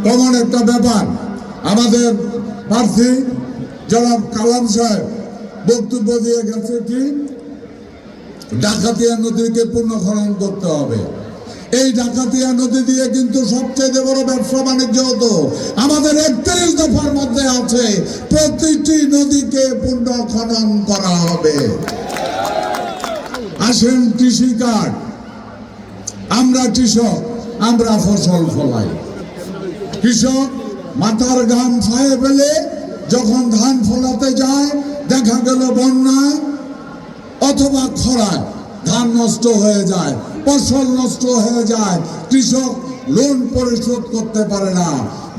Common একটা ব্যাপার। আমাদের প্রার্থী জনাব কালাম সাহেব বক্তব্য দিয়ে গেছে কি ডাকাতিয়া নদীকে পুনঃখনন করতে হবে। এই ডাকাতিয়া নদী দিয়ে কিন্তু সবচেয়ে বড় ব্যবসা বাণিজ্য হতো। আমাদের 31 দফার মধ্যে আছে প্রতিটি নদীকে পুনঃখনন করা হবে। আসেন কৃষি কার্ড, আমরা কৃষক, আমরা ফসল ফলাই। কৃষক মাথার ঘাম ছায়ে ফেলে যখন ধান ফলাতে যায় দেখা গেল বন্যায় অথবা খরায় ধান নষ্ট হয়ে যায়, ফসল নষ্ট হয়ে যায়, কৃষক লোন পরিশোধ করতে পারে না।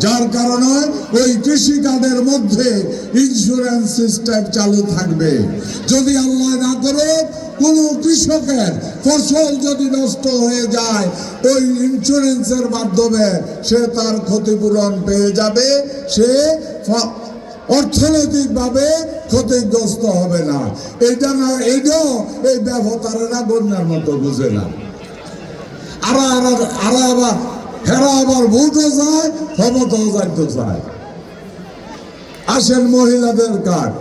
যার কারণে ওই কৃষি কার্ডের মধ্যে ইন্স্যুরেন্স সিস্টেম চালু থাকবে। যদি আল্লাহ না করে কোনো কৃষকের ফসল যদি নষ্ট হয়ে যায় ওই ইন্স্যুরেন্সের মাধ্যমে সে তার ক্ষতিপূরণ পেয়ে যাবে, সে অর্থনৈতিকভাবে ক্ষতিগ্রস্ত হবে না। এটা না, এটাও এই ব্যবতারেরা বন্যার মতো বুঝে না। আবার হেরা আবার ভোটও চায়, ক্ষমতাও যাইতে চায়। আসেন মহিলাদের কার্ড।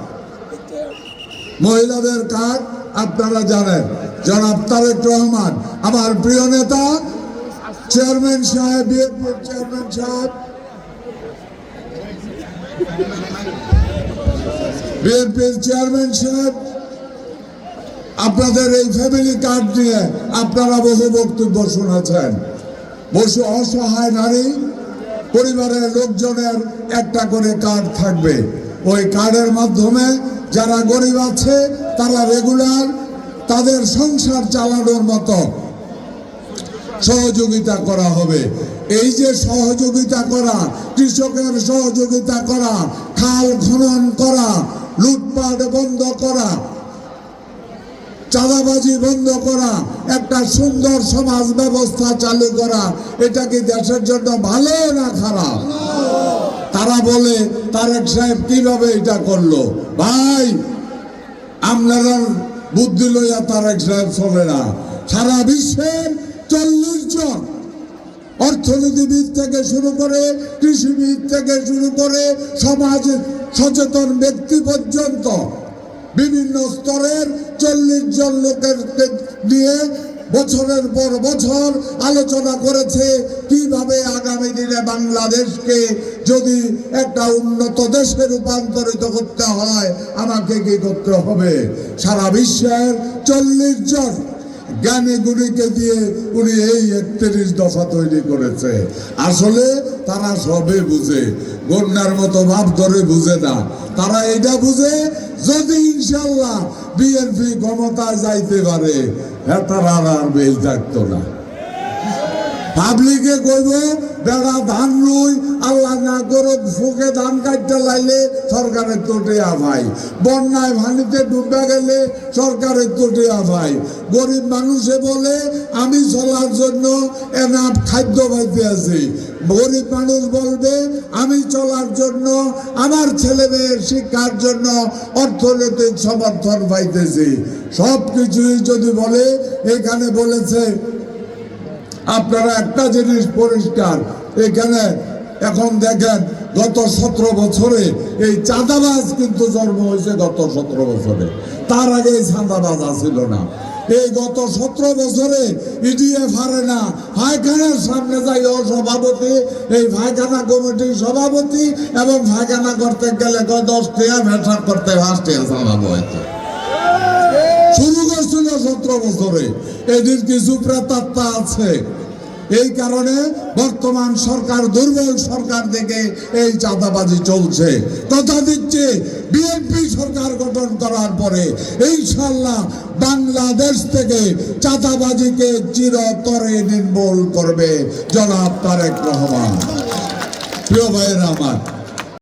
মহিলাদের কার্ড আপনারা জানেন জনাব তারেক রহমান আমার প্রিয় নেতা, চেয়ারম্যান সাহেব, বিএনপির চেয়ারম্যান সাহেব, বিএনপির চেয়ারম্যান সাহেব আপনাদের এই ফ্যামিলি কার্ড নিয়ে আপনারা বহু বক্তব্য শুনেছেন। বহু অসহায় নারী পরিবারের লোকজনের একটা করে কার্ড থাকবে। ওই কার্ডের মাধ্যমে যারা গরিব আছে তারা রেগুলার তাদের সংসার চালানোর মতো সহযোগিতা করা হবে। এই যে সহযোগিতা করা, কৃষকের সহযোগিতা করা, খাল খনন করা, লুটপাট বন্ধ করা, চাঁদাবাজি বন্ধ করা, একটা সুন্দর সমাজ ব্যবস্থা চালু করা, এটা কি দেশের জন্য ভালো না খারাপ? তারা বলে তারেক সাহেব কিভাবে এটা করলো। ভাই, আপনারা বুদ্ধি লইয়া তারেক সাহেব চলে না। সারা বিশ্বের 40 জন অর্থনীতিবিদ থেকে শুরু করে, কৃষিবিদ থেকে শুরু করে, সমাজ সচেতন ব্যক্তি পর্যন্ত বিভিন্ন স্তরের 40 জন লোকের নিয়ে বছরের পর বছর আলোচনা করেছে কিভাবে আগামী দিনে বাংলাদেশকে যদি একটা উন্নত দেশে রূপান্তরিত করতে হয় আমাকে কি করতে হবে। সারা বিশ্বের 40 জন জ্ঞানী গুণীকে দিয়ে উনি এই 31 দফা তৈরি করেছে। আসলে তারা সবে বুঝে, গন্যার মতো ভাব ধরে বুঝে না। তারা এটা বুঝে যদি ইনশাল্লাহ বিএনপি ক্ষমতায় যাইতে পারে তারা আর বেশ থাকতো না। পাবলিকে কইব বেড়া ধান রুই, আল্লাহ না করো ফুকে ধান কাটতে লাইলে সরকারের তোটিয়া ভাই, বন্যায় ভানিতে ডুবে গেলে সরকারের তোটিয়া ভাই। গরিব মানুষে বলে আমি চলার জন্য এনাফ খাদ্য পাইতে আছি। গরিব মানুষ বলবে আমি চলার জন্য, আমার ছেলে মেয়ের শিক্ষার জন্য অর্থনৈতিক সমর্থন পাইতেছি। সব কিছুই যদি বলে, এখানে বলেছে আপনারা একটা জিনিস পরিষ্কার, এখানে এখন দেখেন গত 17 বছরে এই চাঁদাবাজ কিন্তু জন্ম হয়েছে গত 17 বছরে। তার আগে এই চাঁদাবাজ আসিল না। এই গত 17 বছরে ইডিএফ হারে না, পায়খানার সামনে যাই ও সভাপতি, এই পায়খানা কমিটির সভাপতি, এবং পায়খানা করতে গেলে 10 টাকা ব্যবসা করতে 5 টাকা চাঁদাবো হয়তো শুরু করছিল 17 বছরে। এদের কিছু প্রেতাত্মা আছে। এই কারণে বর্তমান সরকার দুর্বল সরকার থেকে এই চাঁদাবাজি চলছে। কথা দিচ্ছে বিএনপি সরকার গঠন করার পরে ইনশাআল্লাহ বাংলাদেশ থেকে চাঁদাবাজিকে চিরতরে নির্মূল করবে জনাব তারেক রহমান। প্রিয় ভাইয়েরা আমার,